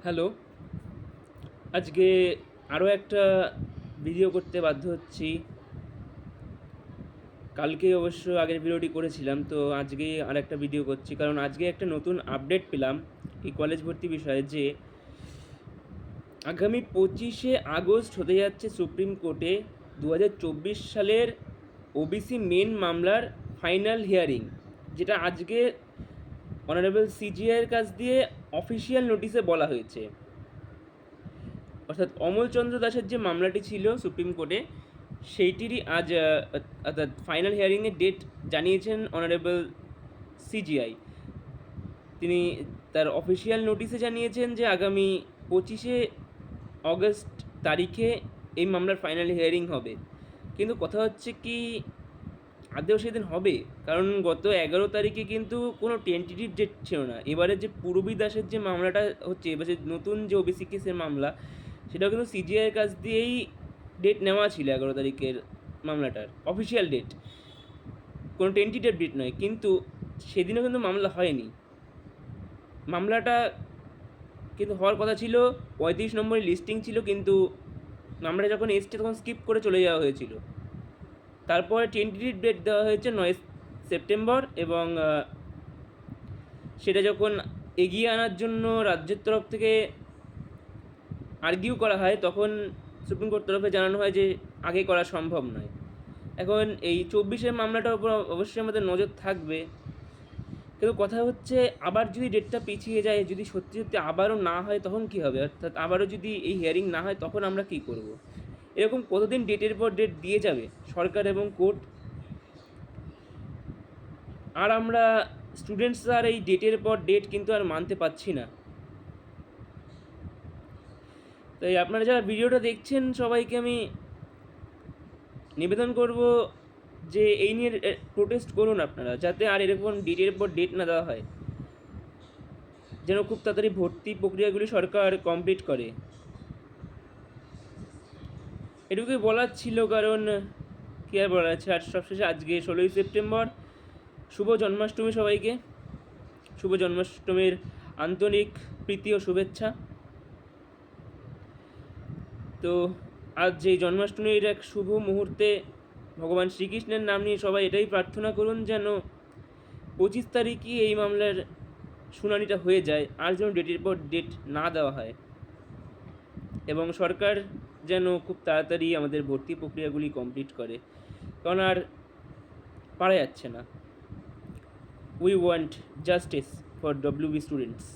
Hello, আজকে আরও একটা ভিডিও করতে বাধ্য হচ্ছি। কালকে অবশ্য আগের ভিডিওটি করেছিলাম, তো আজকে আর একটা ভিডিও করছি কারণ আজকে একটা নতুন আপডেট পেলাম এই কলেজ ভর্তি বিষয়ে যে আগামী 25শে আগস্ট হতে যাচ্ছে সুপ্রিম কোর্টে 2024 সালের ওবিসি মেন মামলার ফাইনাল হিয়ারিং, যেটা আজকে অনারেবল সিজিআইয়ের কাছ দিয়ে অফিসিয়াল নোটিশে বলা হয়েছে। অর্থাৎ অমলচন্দ্র দাসের যে মামলাটি ছিল সুপ্রিম কোর্টে, সেইটিরই আজ অর্থাৎ ফাইনাল হিয়ারিংয়ের ডেট জানিয়েছেন অনারেবল সিজিআই। তিনি তার অফিসিয়াল নোটিশে জানিয়েছেন যে আগামী 25শে আগস্ট তারিখে এই মামলার ফাইনাল হিয়ারিং হবে। কিন্তু কথা হচ্ছে কি আদৌ সেদিন হবে? কারণ গত 11 তারিখে কিন্তু কোনো টেন্টেটিভ ডেট ছিল না। এবারে যে পূরবী দাসের যে মামলাটা হচ্ছে, এবার যে নতুন যে ওবিসি কেসের মামলা, সেটাও কিন্তু সিজিআইয়ের কাছ দিয়েই ডেট নেওয়া ছিল 11 তারিখের মামলাটার অফিসিয়াল ডেট, কোনো টেন্টেটিভ ডেট নয়। কিন্তু সেদিনও কিন্তু মামলা হয়নি। মামলাটা কিন্তু হওয়ার কথা ছিল, 35 নম্বরের লিস্টিং ছিল, কিন্তু মামলাটা যখন এসছে তখন স্কিপ করে চলে যাওয়া হয়েছিল। তারপরে টেন্টেটিভ ডেট দেওয়া হয়েছে 9 সেপ্টেম্বর, এবং সেটা যখন এগিয়ে আনার জন্য রাজ্যের তরফ থেকে আর্গিউ করা হয়, তখন সুপ্রিম কোর্ট তরফে জানানো হয় যে আগে করা সম্ভব নয়। এখন এই 24-এর মামলাটার উপর অবশ্যই আমাদের নজর থাকবে। কিন্তু কথা হচ্ছে, আবার যদি ডেটটা পিছিয়ে যায়, যদি সত্যি সত্যি আবারও না হয়, তখন কী হবে? অর্থাৎ আবারও যদি এই হিয়ারিং না হয়, তখন আমরা কী করব? এরকম কতদিন ডেটের পর ডেট দিয়ে যাবে সরকার এবং কোর্ট? আর আমরা স্টুডেন্টসরা আর এই ডেটের পর ডেট কিন্তু আর মানতে পারছি না। তাই আপনারা যারা ভিডিওটা দেখছেন, সবাইকে আমি নিবেদন করব যে এই নিয়ে প্রোটেস্ট করুন আপনারা, যাতে আর এরকম ডেটের পর ডেট না দেওয়া হয়, যেন খুব তাড়াতাড়ি ভর্তি প্রক্রিয়াগুলি সরকার কমপ্লিট করে। এটুকুই বলার ছিল, কারণ কী আর বলার আছে। আর সবশেষে আজকে 16ই সেপ্টেম্বর, শুভ জন্মাষ্টমী সবাইকে। শুভ জন্মাষ্টমীর আন্তরিক প্রীতি ও শুভেচ্ছা। তো আজ যেই জন্মাষ্টমীর এক শুভ মুহূর্তে ভগবান শ্রীকৃষ্ণের নাম নিয়ে সবাই এটাই প্রার্থনা করুন যেন 25 তারিখই এই মামলার শুনানিটা হয়ে যায়, আর যেন ডেটের পর ডেট না দেওয়া হয়, এবং সরকার যেন খুব তাড়াতাড়ি আমাদের ভর্তি প্রক্রিয়াগুলি কমপ্লিট করে, কারণ আর পারা যাচ্ছে না। We want justice for WB students.